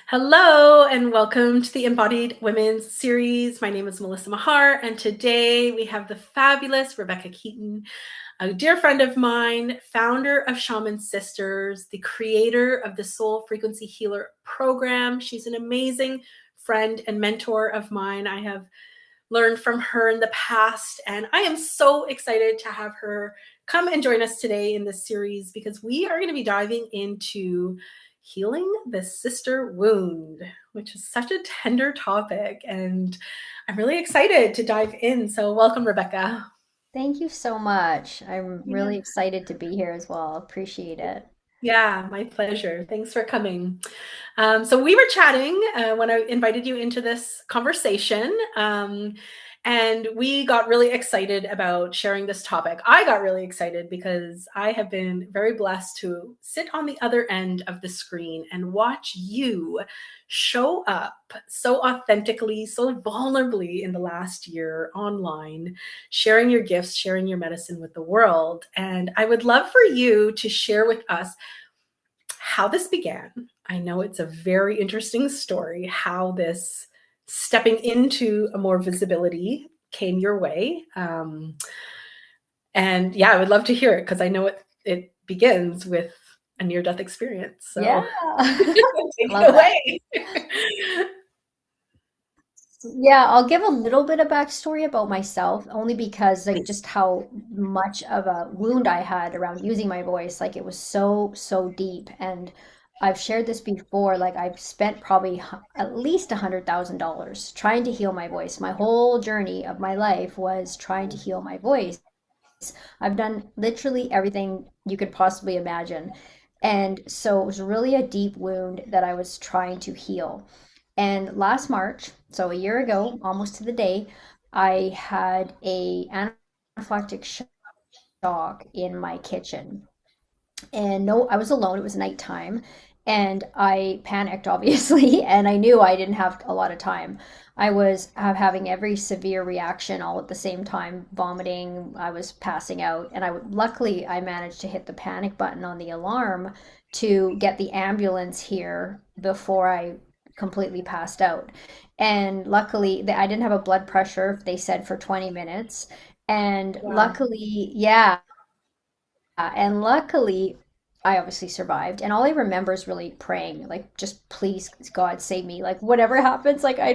Hello and welcome to the Embodied Women's series. My name is Melissa Mahar, and today we have the fabulous Rebecca Keating, a dear friend of mine, founder of Shaman Sisters, the creator of the Soul Frequency Healer program. She's an amazing friend and mentor of mine. I have learned from her in the past, and I am so excited to have her come and join us today in this series because we are going to be diving into healing the sister wound, which is such a tender topic. And I'm really excited to dive in. So, welcome, Rebecca. Thank you so much. I'm Yeah. really excited to be here as well. Appreciate it. Yeah, my pleasure. Thanks for coming. So we were chatting when I invited you into this conversation, and we got really excited about sharing this topic. I got really excited because I have been very blessed to sit on the other end of the screen and watch you show up so authentically, so vulnerably in the last year online, sharing your gifts, sharing your medicine with the world. And I would love for you to share with us how this began. I know it's a very interesting story, how this stepping into a more visibility came your way. And yeah, I would love to hear it because I know it begins with a near death experience. Yeah. So take it Love that. away. Yeah, I'll give a little bit of backstory about myself, only because like Please. just how much of a wound I had around using my voice. Like it was so deep. And I've shared this before, like I've spent probably at least $100,000 trying to heal my voice. My whole journey of my life was trying to heal my voice. I've done literally everything you could possibly imagine. And so it was really a deep wound that I was trying to heal. And last March, so a year ago, almost to the day, I had a anaphylactic shock in my kitchen. And no, I was alone. It was nighttime. And I panicked, obviously, and I knew I didn't have a lot of time. I was having every severe reaction all at the same time, vomiting. I was passing out, and luckily I managed to hit the panic button on the alarm to get the ambulance here before I completely passed out. And luckily, I didn't have a blood pressure, they said, for 20 minutes. And Wow. luckily, yeah, and luckily, I obviously survived. And all I remember is really praying, like, just please, God, save me. Like, whatever happens, like, I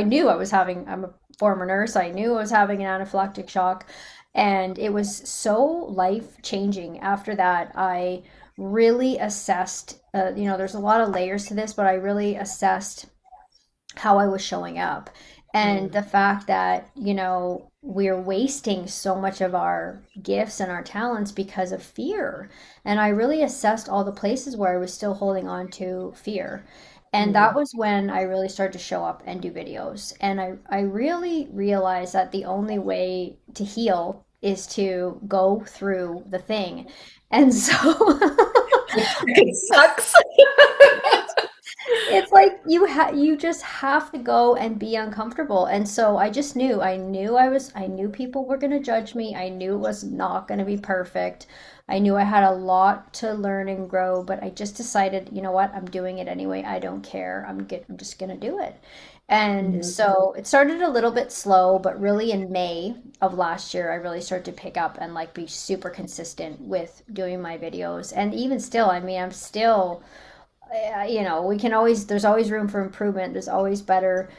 knew I was having, I'm a former nurse. I knew I was having an anaphylactic shock. And it was so life changing. After that, I really assessed, there's a lot of layers to this, but I really assessed how I was showing up. And Mm. the fact that, we're wasting so much of our gifts and our talents because of fear. And I really assessed all the places where I was still holding on to fear. And that Mm. was when I really started to show up and do videos. And I really realized that the only way to heal is to go through the thing. And so It sucks. it's like you just have to go and be uncomfortable. And so I just knew. I knew people were going to judge me. I knew it was not going to be perfect. I knew I had a lot to learn and grow, but I just decided, you know what? I'm doing it anyway. I don't care. I'm just going to do it. And Mhm. so it started a little bit slow, but really in May of last year, I really started to pick up and like be super consistent with doing my videos. And even still, I mean, I'm still we can always, there's always room for improvement. There's always better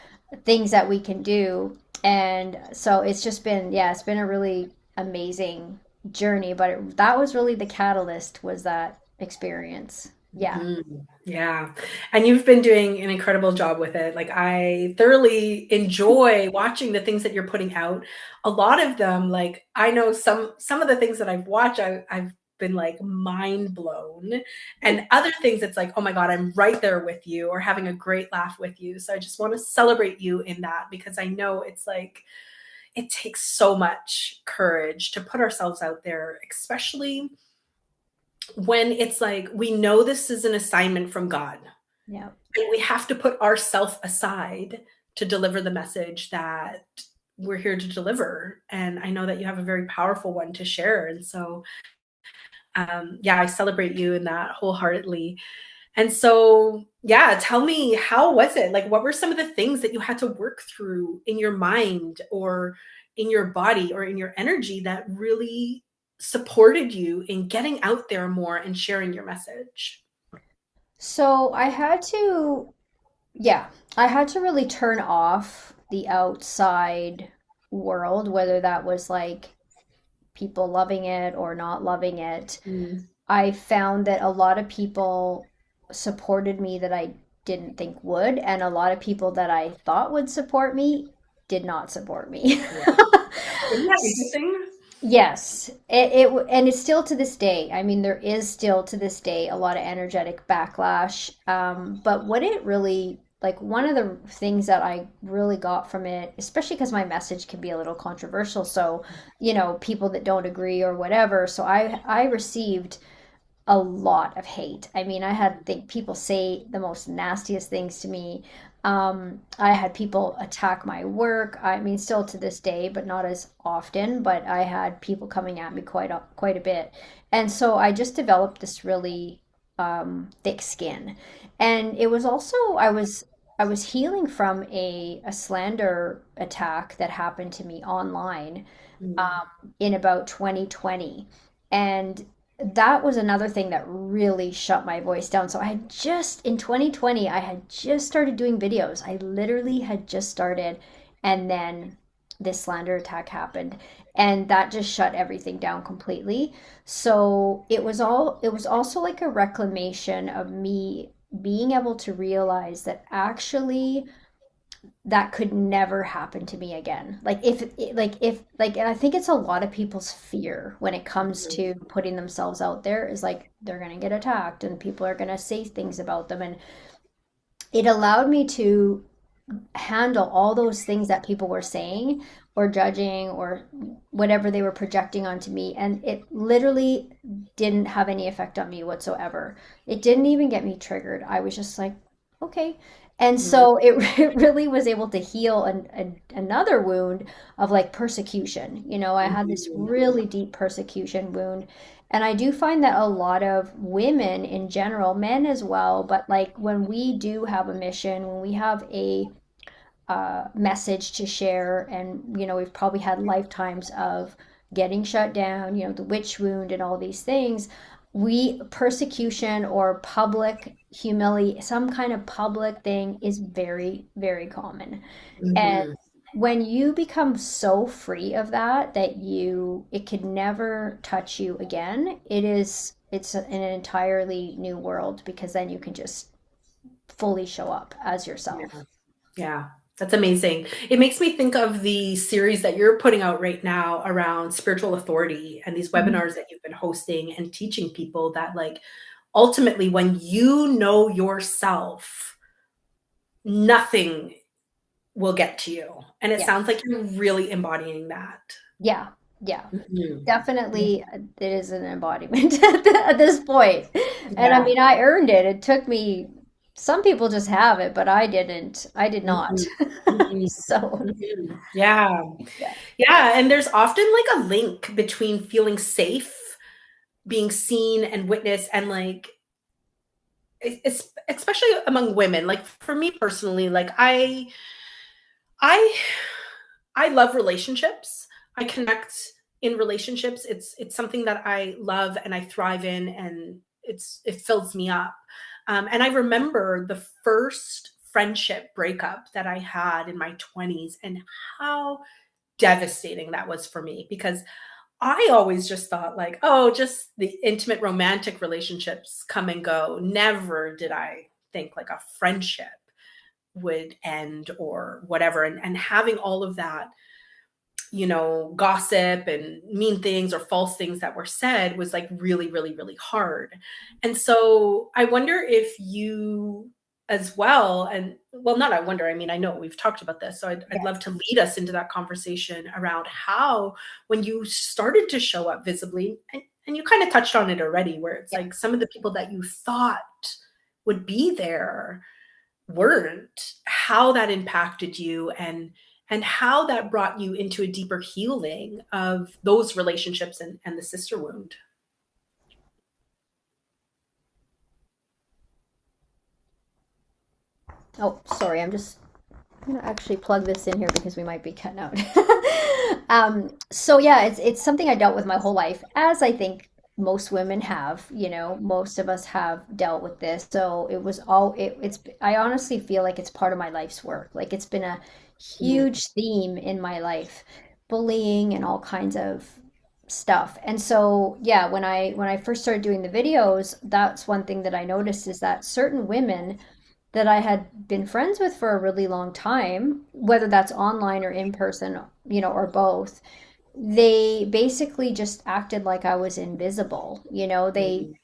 things that we can do. And so it's just been, yeah, it's been a really amazing journey. But that was really the catalyst, was that experience. Yeah. Mhm. Yeah. And you've been doing an incredible job with it. Like I thoroughly enjoy watching the things that you're putting out. A lot of them, like I know some of the things that I've watched, I've been like mind blown. And other things it's like, oh my God, I'm right there with you or having a great laugh with you. So I just want to celebrate you in that because I know it's like it takes so much courage to put ourselves out there, especially when it's like we know this is an assignment from God. Yeah. And we have to put ourself aside to deliver the message that we're here to deliver. And I know that you have a very powerful one to share. And so, yeah, I celebrate you in that wholeheartedly. And so, yeah, tell me, how was it? Like, what were some of the things that you had to work through in your mind or in your body or in your energy that really supported you in getting out there more and sharing your message? So I had to, yeah, I had to really turn off the outside world, whether that was like people loving it or not loving it. Mm, I found that a lot of people supported me that I didn't think would, and a lot of people that I thought would support me did not support me. yeah. Isn't that interesting? Yes, and it's still to this day. I mean, there is still to this day a lot of energetic backlash. But what it really, like, one of the things that I really got from it, especially because my message can be a little controversial, so, people that don't agree or whatever. So I received a lot of hate. I mean, I had think people say the most nastiest things to me. I had people attack my work. I mean, still to this day, but not as often. But I had people coming at me quite a bit, and so I just developed this really thick skin. And it was also I was healing from a slander attack that happened to me online Mm, in about 2020. And that was another thing that really shut my voice down. So I had just, in 2020, I had just started doing videos. I literally had just started, and then this slander attack happened. And that just shut everything down completely. So it was also like a reclamation of me being able to realize that actually that could never happen to me again. And I think it's a lot of people's fear when it comes to putting themselves out there is like they're going to get attacked and people are going to say things about them. And it allowed me to handle all those things that people were saying or judging or whatever they were projecting onto me. And it literally didn't have any effect on me whatsoever. It didn't even get me triggered. I was just like, okay. And mm, so it really was able to heal another wound of like persecution. I had this mhm, really deep persecution wound. And I do find that a lot of women in general, men as well, but like when we do have a mission, when we have a message to share. And, we've probably had lifetimes of getting shut down, the witch wound and all these things. Persecution or public humility, some kind of public thing is very, very common. And mhm. when you become so free of it could never touch you again, an entirely new world because then you can just fully show up as yourself. Yeah, that's amazing. It makes me think of the series that you're putting out right now around spiritual authority and these Mhm. webinars that you've been hosting and teaching people that, like, ultimately, when you know yourself, nothing will get to you. And it Yeah. sounds like you're really embodying that. Yeah, yeah, Mhm. definitely. It is an embodiment at this point. And I Yeah. mean, I earned it. It took me, some people just have it, but I didn't. I did not. Mhm. Mhm. So, Mhm. Yeah. yeah, Yeah. And there's often like a link between feeling safe, being seen and witnessed, and like it's especially among women. Like for me personally, like I I love relationships. I connect in relationships. It's something that I love and I thrive in, and it fills me up. And I remember the first friendship breakup that I had in my 20s and how devastating that was for me, because I always just thought like, oh, just the intimate romantic relationships come and go. Never did I think like a friendship would end or whatever. And having all of that, gossip and mean things or false things that were said was like really, really, really hard. And so I wonder if you as well, and well, not I wonder, I mean, I know we've talked about this. So I'd yeah, love to lead us into that conversation around how, when you started to show up visibly, and you kind of touched on it already, where it's yeah. like some of the people that you thought would be there weren't, how that impacted you, and how that brought you into a deeper healing of those relationships and the sister wound. Oh, sorry, I'm gonna actually plug this in here because we might be cutting out. So yeah, it's something I dealt with my whole life, as I think most women have, most of us have dealt with this. So it was all it's I honestly feel like it's part of my life's work. Like it's been a Mhm. huge theme in my life, bullying and all kinds of stuff. And so yeah, when I first started doing the videos, that's one thing that I noticed is that certain women that I had been friends with for a really long time, whether that's online or in person, or both, they basically just acted like I was invisible.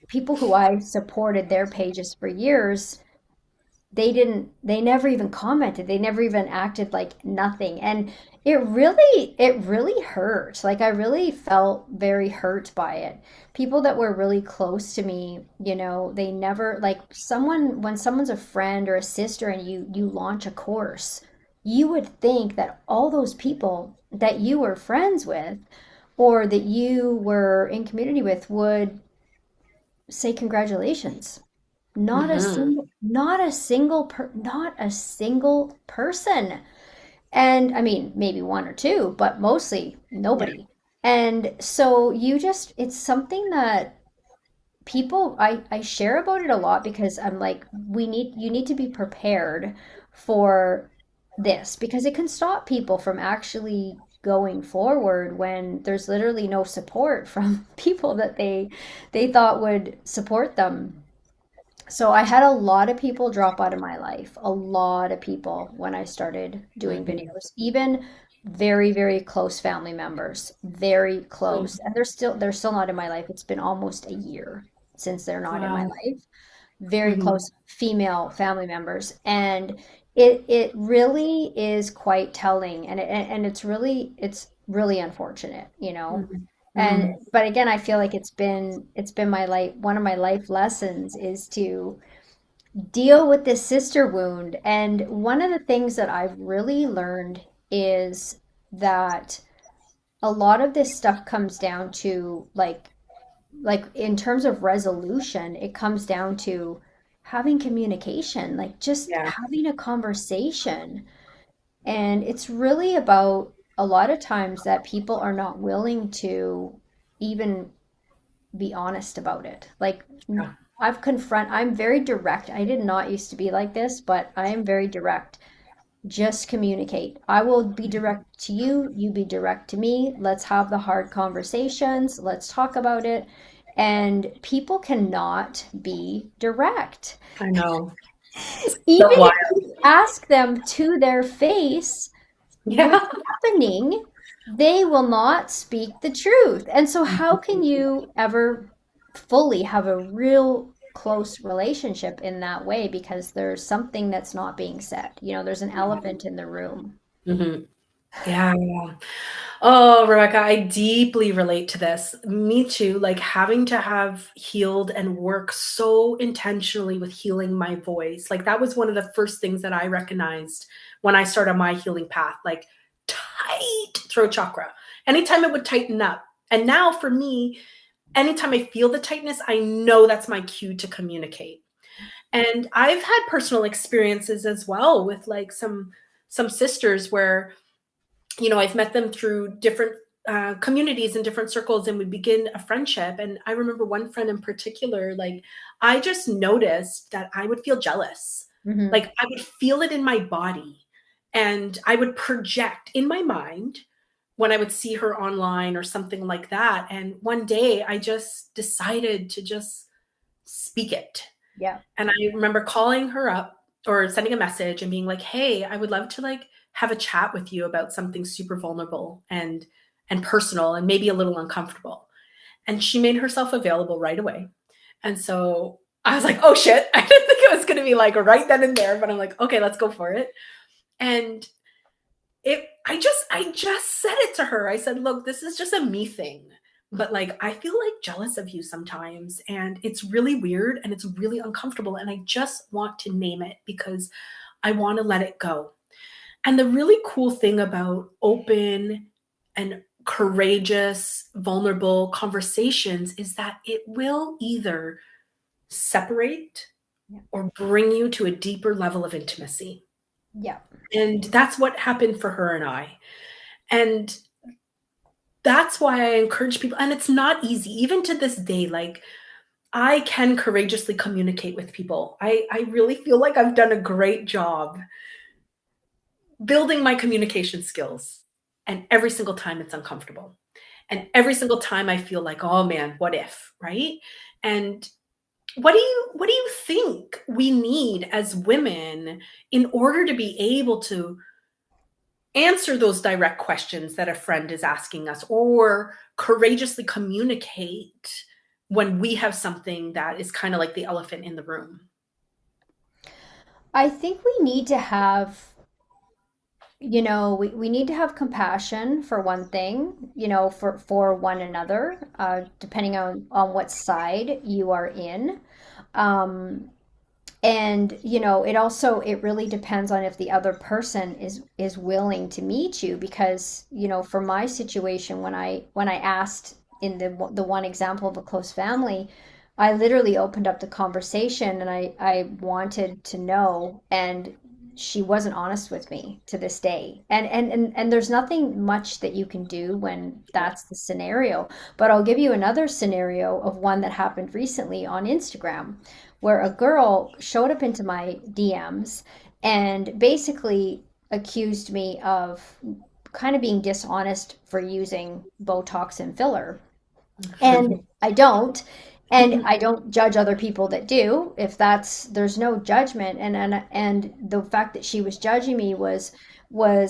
People who I supported their pages for years, they never even commented. They never even acted like nothing. And it really hurt. Like I really felt very hurt by it. People that were really close to me, they never like when someone's a friend or a sister and you launch a course, you would think that all those people that you were friends with or that you were in community with would say congratulations. Mhm. Not a single person. And I mean, maybe one or two, but mostly Yeah. nobody. And so it's something that I share about it a lot because I'm like, you need to be prepared for this because it can stop people from actually going forward when there's literally no support from people that they thought would support them. So I had a lot of people drop out of my life, a lot of people when I started doing Mhm. videos, even very, very close family members, very close. And they're still not in my life. It's been almost a year since they're not in my Wow. life. Very Mhm. close female family members. And it really is quite telling and it's really unfortunate. Mhm. And Mhm. but again, I feel like it's been my life one of my life lessons is to deal with this sister wound. And one of the things that I've really learned is that a lot of this stuff comes down to like in terms of resolution, it comes down to having communication, like just Yeah. having a conversation. And it's really about a lot of times that people are not willing to even be honest about it. Like Yeah. I'm very direct. I did not used to be like this, but I am very direct. Just communicate. I will be direct to you, you be direct to me. Let's have the hard conversations. Let's talk about it. And people cannot be direct. I know. So Even wild. if you ask them to their face what's Yeah. happening, they will not speak the truth. And so, how can you ever fully have a real close relationship in that way? Because there's something that's not being said. There's an elephant in the room. Mhm. Yeah. Oh, Rebecca, I deeply relate to this. Me too. Like having to have healed and work so intentionally with healing my voice. Like that was one of the first things that I recognized when I started my healing path. Like tight throat chakra. Anytime it would tighten up. And now for me, anytime I feel the tightness, I know that's my cue to communicate. And I've had personal experiences as well with like some sisters where I've met them through different communities and different circles, and we begin a friendship. And I remember one friend in particular, like, I just noticed that I would feel jealous. Hmm. Like, I would feel it in my body, and I would project in my mind when I would see her online or something like that. And one day I just decided to just speak it. Yeah. And I remember calling her up or sending a message and being like, "Hey, I would love to like have a chat with you about something super vulnerable and personal and maybe a little uncomfortable." And she made herself available right away. And so I was like, "Oh shit." I didn't think it was going to be like right then and there, but I'm like, "Okay, let's go for it." And I just said it to her. I said, "Look, this is just a me thing. But like I feel like jealous of you sometimes and it's really weird and it's really uncomfortable and I just want to name it because I want to let it go." And the really cool thing about open and courageous, vulnerable conversations is that it will either separate Yeah. or bring you to a deeper level of intimacy. Yeah. And that's what happened for her and I. And that's why I encourage people. And it's not easy, even to this day. Like, I can courageously communicate with people. I really feel like I've done a great job building my communication skills. And every single time it's uncomfortable. And every single time I feel like, oh man, what if, right? And what do you think we need as women in order to be able to answer those direct questions that a friend is asking us, or courageously communicate when we have something that is kind of like the elephant in the room? I think we need to have, we need to have compassion for one thing, for one another, depending on what side you are in. Um, and it really depends on if the other person is willing to meet you, because for my situation, when I asked in the one example of a close family, I literally opened up the conversation, and I wanted to know, and she wasn't honest with me to this day. And there's nothing much that you can do when Yeah. that's the scenario. But I'll give you another scenario of one that happened recently on Instagram, where a girl showed up into my DMs and basically accused me of kind of being dishonest for using Botox and filler. And I don't. And I don't judge other people that do. If there's no judgment. And the fact that she was judging me was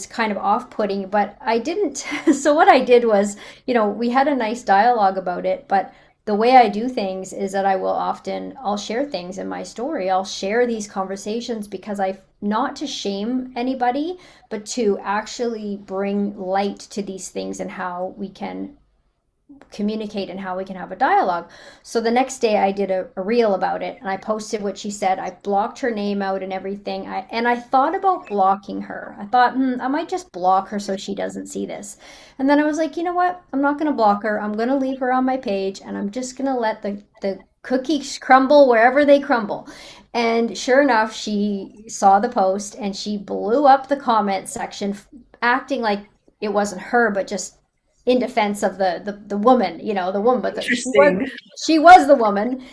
kind of off-putting, but I didn't. So what I did was, we had a nice dialogue about it, but the way I do things is that I'll share things in my story. I'll share these conversations because not to shame anybody, but to actually bring light to these things and how we can communicate and how we can have a dialogue. So the next day I did a reel about it, and I posted what she said. I blocked her name out and everything. I thought about blocking her. I thought, I might just block her so she doesn't see this. And then I was like, you know what? I'm not going to block her. I'm going to leave her on my page, and I'm just going to let the cookies crumble wherever they crumble. And sure enough, she saw the post and she blew up the comment section, acting like it wasn't her, but just in defense of the woman, the woman, but Interesting. she was the woman.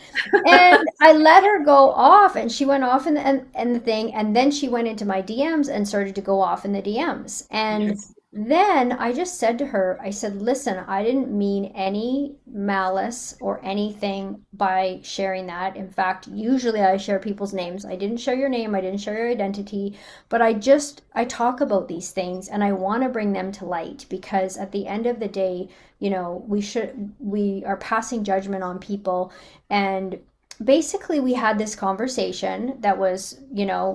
And I let her go off, and she went off in the thing, and then she went into my DMs and started to go off in the DMs. And Interesting. then I just said to her, I said, listen, I didn't mean any malice or anything by sharing that. In fact, usually I share people's names. I didn't share your name, I didn't share your identity, but I talk about these things, and I want to bring them to light, because at the end of the day, we are passing judgment on people. And basically we had this conversation that was,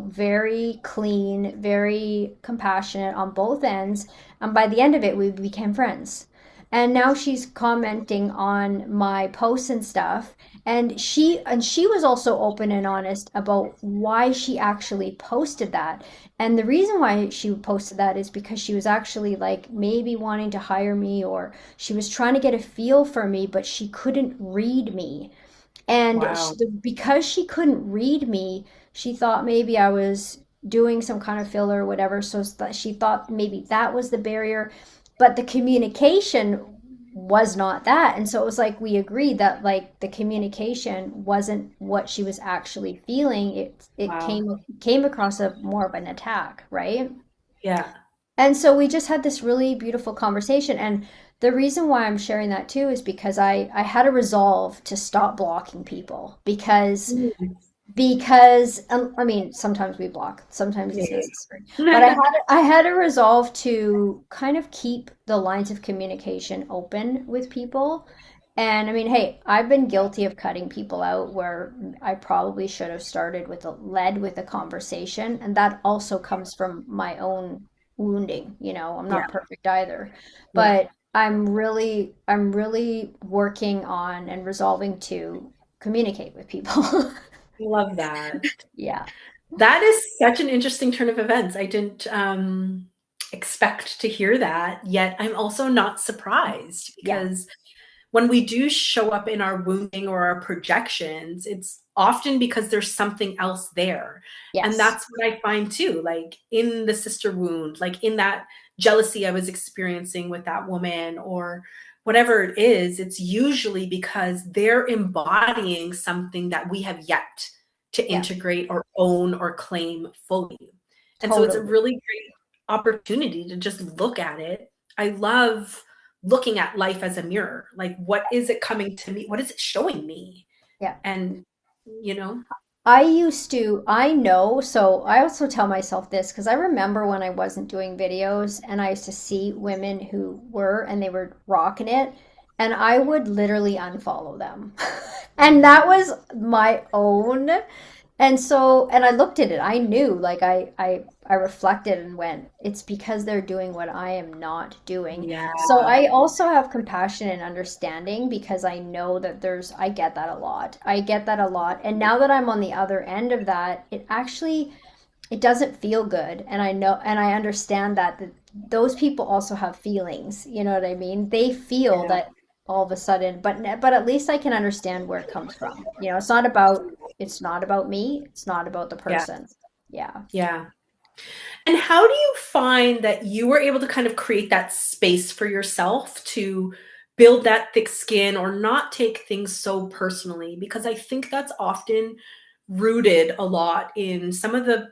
very clean, very compassionate on both ends, and by the end of it we became friends. And now she's commenting on my posts and stuff, and she was also open and honest about why she actually posted that. And the reason why she posted that is because she was actually like maybe wanting to hire me, or she was trying to get a feel for me, but she couldn't read me. And Wow. because she couldn't read me, she thought maybe I was doing some kind of filler or whatever. So she thought maybe that was the barrier. But the communication was not that. And so it was like we agreed that like the communication wasn't what she was actually feeling. It Wow. came across a more of an attack, right? Yeah. And so we just had this really beautiful conversation. And the reason why I'm sharing that too is because I had a resolve to stop blocking people, Mm. because I mean, sometimes we block, sometimes it's Yeah. necessary. But I had a resolve to kind of keep the lines of communication open with people. And I mean, hey, I've been guilty of cutting people out where I probably should have led with a conversation, and that also comes from my own wounding. I'm Yeah. not perfect either, Yeah. but I'm really working on and resolving to communicate with people. Love that. Yeah. That is such an interesting turn of events. I didn't expect to hear that, yet I'm also not surprised, Yeah. because when we do show up in our wounding or our projections, it's often because there's something else there. And Yes, that's what I find too, like in the sister wound, like in that jealousy I was experiencing with that woman or whatever it is, it's usually because they're embodying something that we have yet to yeah, integrate or own or claim fully. And so it's a totally. really great opportunity to just look at it. I love looking at life as a mirror. Like, what is it coming to me? What is it showing me? Yeah. And, you know, I know, so I also tell myself this because I remember when I wasn't doing videos and I used to see women who were and they were rocking it, and I would literally unfollow them. And that was my own. And so, and I looked at it, I knew, like I reflected and went, it's because they're doing what I am not doing. yeah, So I also have compassion and understanding because I know that I get that a lot. I get that a lot. And now that I'm on the other end of that, it doesn't feel good. And I know, and I understand that those people also have feelings. You know what I mean? They feel yeah, that all of a sudden, but at least I can understand where it comes from. You know, it's not about me. It's not about the yeah, person. Yeah. yeah. And how do you find that you were able to kind of create that space for yourself to build that thick skin or not take things so personally? Because I think that's often rooted a lot in some of the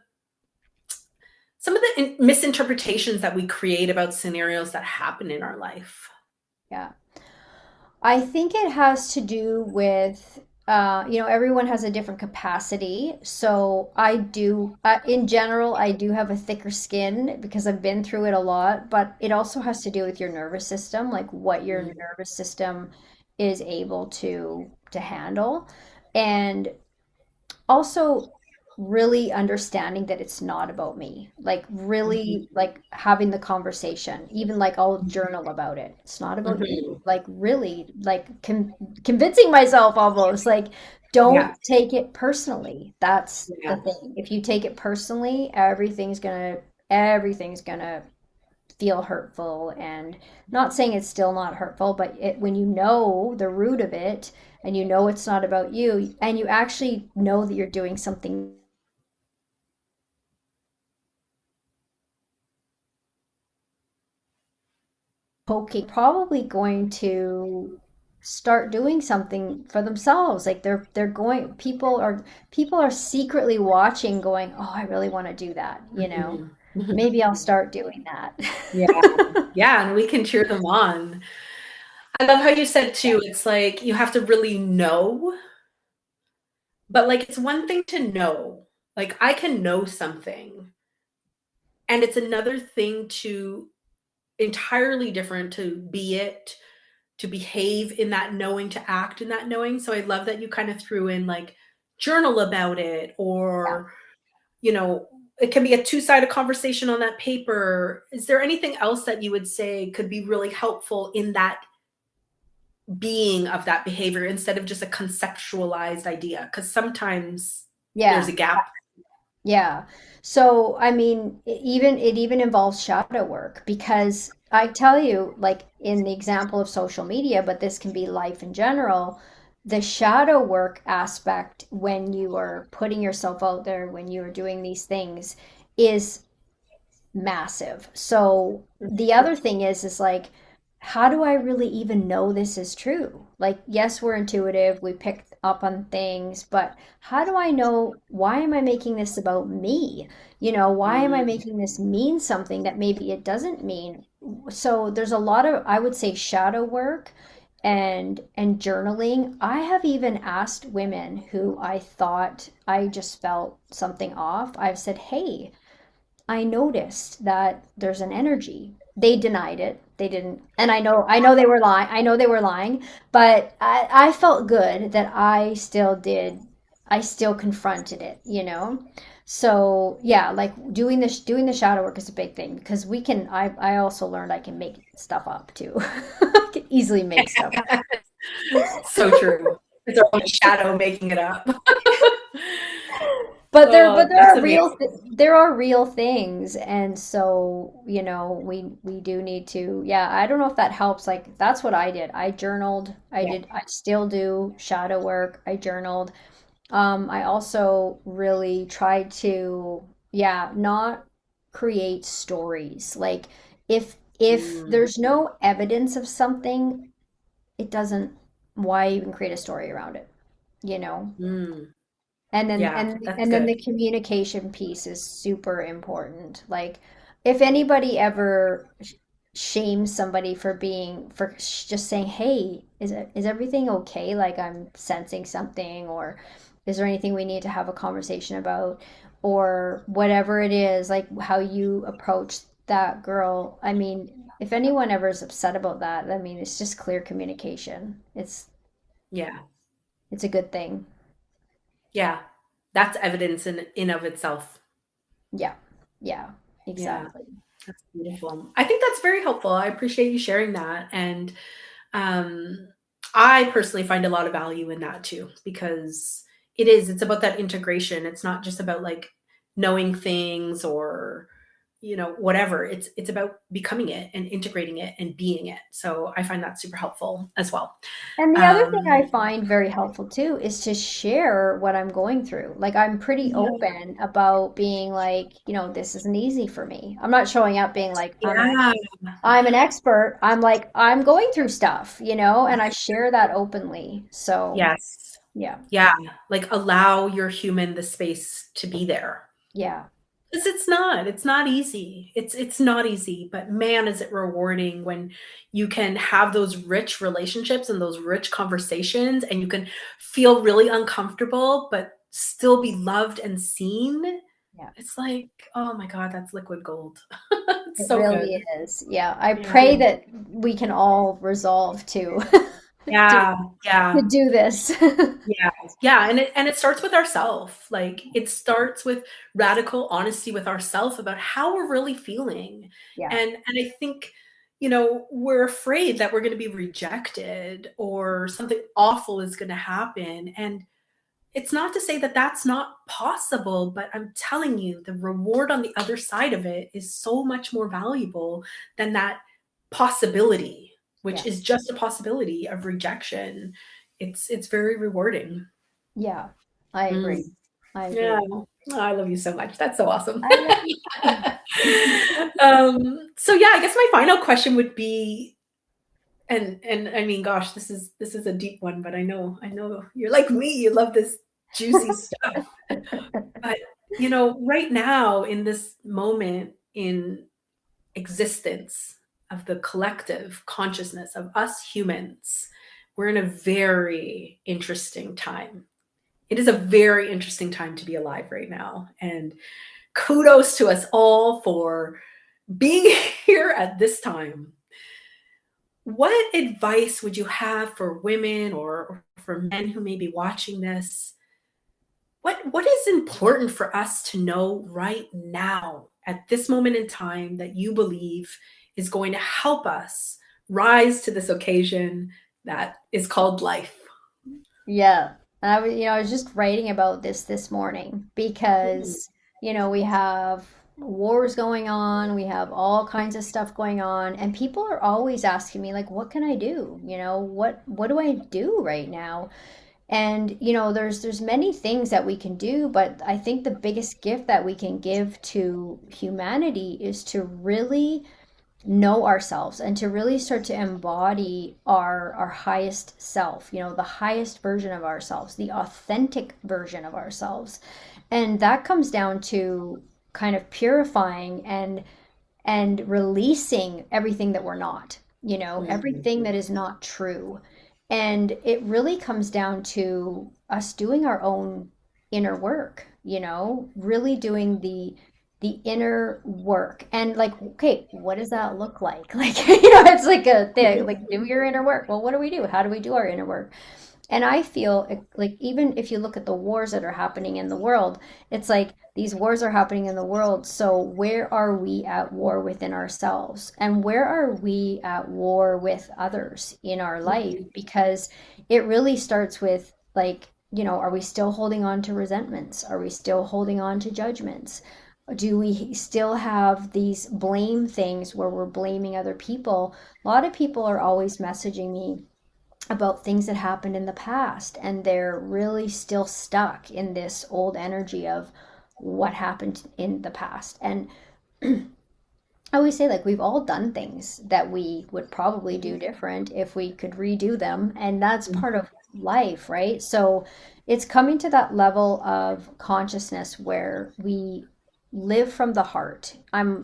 misinterpretations that we create about scenarios that happen in our life. Yeah. I think it has to do with, everyone has a different capacity. So in general, I do have a thicker skin because I've been through it a lot, but it also has to do with your nervous system, like what your Mm, nervous system is able to handle. And also really understanding that it's not about me, like mhm, really like having the conversation, even like I'll journal about it, it's not about you, mhm. like really like convincing myself almost like don't Yeah, take it personally. That's the yeah. thing. If you take it personally, everything's gonna feel hurtful. And not saying it's still not hurtful, but when you know the root of it and you know it's not about you and you actually know that you're doing something poking, probably going to start doing something for themselves. Like they're going people are secretly watching going, oh, I really want to do that, Mhm, mhm. maybe I'll start doing that. Yeah, yeah, and we can cheer them on. I love how you said too, it's like you have to really know, but like it's one thing to know. Like I can know something, and it's another thing to entirely different to be it, to behave in that knowing, to act in that knowing. So I love that you kind of threw in like journal about it Yeah. or, you know, it can be a two-sided conversation on that paper. Is there anything else that you would say could be really helpful in that being of that behavior instead of just a conceptualized idea? Because sometimes there's Yeah. a gap. Yeah. So, I mean, it even involves shadow work because I tell you, like in the example of social media, but this can be life in general, the shadow work aspect when you are putting yourself out there, when you are doing these things is massive. So the other thing is like, how do I really even know this is true? Like, yes, we're intuitive, we pick up on things, but how do I know, why am I making this about me? Why am I Mm, making this mean something that maybe it doesn't mean? So there's a lot of, I would say, shadow work and journaling. I have even asked women who I thought I just felt something off. I've said, "Hey, I noticed that there's an energy." They denied it. They didn't, and I know they were lying. I know they were lying, but I felt good that I still did. I still confronted it. So yeah, like doing the shadow work is a big thing because we can. I also learned I can make stuff up too. I can easily make stuff up. so true. It's our own shadow making it up. But there Oh, but there that's are amazing. there are real things, and so we do need to. Yeah, I don't know if that helps. Like that's what I did. I journaled. Yeah. I still do shadow work. I journaled. I also really try to, yeah, not create stories. Like if Mm, there's no evidence of something, it doesn't, why even create a story around it, you know? mm. And then Yeah, and that's and then good. the communication piece is super important. Like if anybody ever shames somebody for being for just saying, "Hey, is everything okay? Like I'm sensing something, or is there anything we need to have a conversation about?" Or whatever it is, like how you approach that girl. I mean, if anyone ever is upset about that, I mean, it's just clear communication. Yeah. It's a good thing. Yeah. That's evidence in of itself. Yeah. Yeah. Yeah. Exactly. That's beautiful. I think that's very helpful. I appreciate you sharing that. And um, I personally find a lot of value in that too, because it's about that integration. It's not just about like knowing things or, whatever. It's about becoming it and integrating it and being it. So I find that super helpful as well. And the other thing Um, I find very helpful too is to share what I'm going through. Like I'm pretty yeah. open about being like, this isn't easy for me. I'm not showing up being like Yeah. I'm an expert. I'm like I'm going through stuff, and I share that openly. So, Yes. yeah. Yeah. Like allow your human the space to be there. Yeah. 'Cause it's not easy. It's not easy, but man, is it rewarding when you can have those rich relationships and those rich conversations and you can feel really uncomfortable, but still be loved and seen. Yeah. It's like, oh my God, that's liquid gold. It's It so really good. is. Yeah. I Yeah. pray that we can all resolve to to, Yeah. to Yeah. do this. Yeah. Yeah, and it starts with ourself. Like, it starts with radical honesty with ourself about how we're really feeling. Yeah. And I think, we're afraid that we're gonna be rejected or something awful is gonna happen, and it's not to say that that's not possible, but I'm telling you, the reward on the other side of it is so much more valuable than that possibility, which Yeah. is just a possibility of rejection. It's very rewarding. Yeah. I agree. Mm. I Yeah. agree. Oh, I love you so much. That's so awesome. I love you too. So yeah, I guess my final question would be, and I mean, gosh, this is a deep one, but I know you're like me. You love this juicy stuff. But right now in this moment in existence of the collective consciousness of us humans, we're in a very interesting time. It is a very interesting time to be alive right now. And kudos to us all for being here at this time. What advice would you have for women or for men who may be watching this? What is important for us to know right now at this moment in time that you believe is going to help us rise to this occasion that is called life? Yeah. I was just writing about this morning Mm, because, we have wars going on, we have all kinds of stuff going on, and people are always asking me like, what can I do? What do I do right now? And, there's many things that we can do, but I think the biggest gift that we can give to humanity is to really know ourselves and to really start to embody our highest self, the highest version of ourselves, the authentic version of ourselves. And that comes down to kind of purifying and releasing everything that we're not, everything mm, that is not true. And it really comes down to us doing our own inner work, really doing the inner work. And like, okay, what does that look like? Like, it's like a thing, like do your inner work. Well, what do we do? How do we do our inner work? And I feel like even if you look at the wars that are happening in the world, it's like these wars are happening in the world. So where are we at war within ourselves? And where are we at war with others in our life? mm, Because it really starts with like, are we still holding on to resentments? Are we still holding on to judgments? Do we still have these blame things where we're blaming other people? A lot of people are always messaging me about things that happened in the past, and they're really still stuck in this old energy of what happened in the past. And I always say, like, we've all done things that we would probably do different if we could redo them, and that's part of life, right? So it's coming to that level of consciousness where we live from the heart.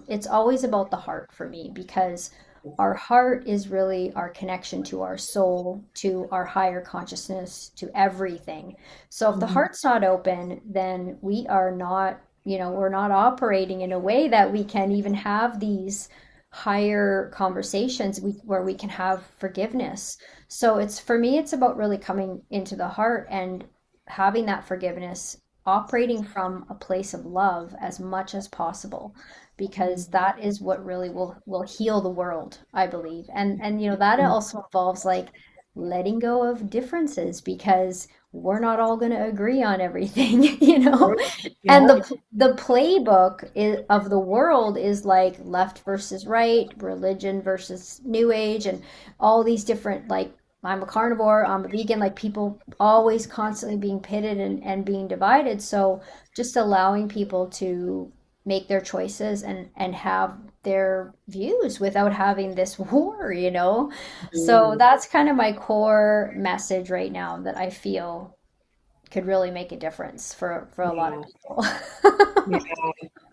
It's always about the heart for me, because our heart is really our connection to our soul, to our higher consciousness, to everything. So if the Mhm. heart's not open, then we are not, we're not operating in a way that we can even have these higher conversations where we can have forgiveness. So it's, for me, it's about really coming into the heart and having that forgiveness, operating from a place of love as much as possible, because that is what really will heal the world, I believe. And that also involves like letting go of differences, because we're not all going to agree on everything, and Yeah. the playbook of the world is like left versus right, religion versus new age, and all these different, like, I'm a carnivore, I'm a vegan, like people always constantly being pitted and being divided. So just allowing people to make their choices and have their views without having this war. So Mhm. that's kind of my core message right now that I feel could really make a difference for a lot of Yeah. people. Yeah.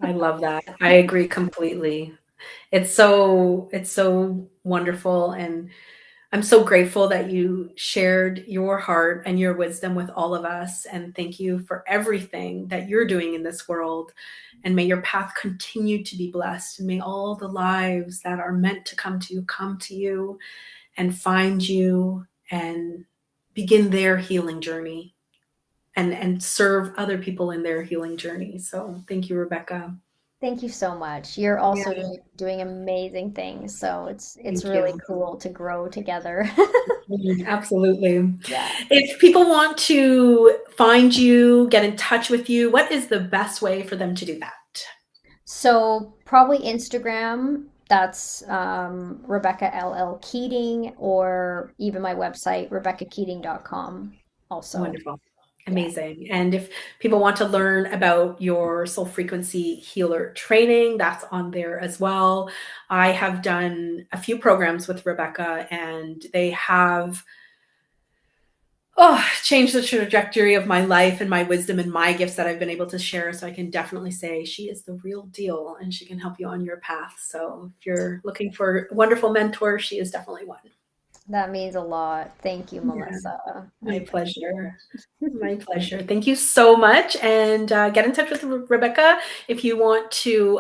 I love that. I agree completely. It's so wonderful, and I'm so grateful that you shared your heart and your wisdom with all of us, and thank you for everything that you're doing in this world. And may your path continue to be blessed, and may all the lives that are meant to come to you and find you and begin their healing journey, and serve other people in their healing journey. So thank you, Rebecca. Thank you so much. You're Yeah, also doing amazing things, so it's thank really you. cool to grow together. Absolutely. Yeah. If people want to find you, get in touch with you, what is the best way for them to do that? So probably Instagram, that's Rebecca LL Keating, or even my website, RebeccaKeating.com also. Wonderful. Yeah. Amazing. And if people want to learn about your soul frequency healer training, that's on there as well. I have done a few programs with Rebecca, and they have changed the trajectory of my life and my wisdom and my gifts that I've been able to share. So I can definitely say she is the real deal, and she can help you on your path. So if you're looking for a wonderful mentor, she is definitely one. That means a lot. Thank you, Yeah, Melissa. I my appreciate pleasure. it. My pleasure. Thank you so much. And get in touch with Rebecca if you want to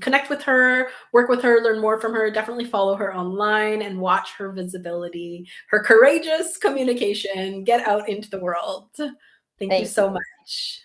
connect with her, work with her, learn more from her. Definitely follow her online and watch her visibility, her courageous communication, get out into the world. Thank you Thank so you. much.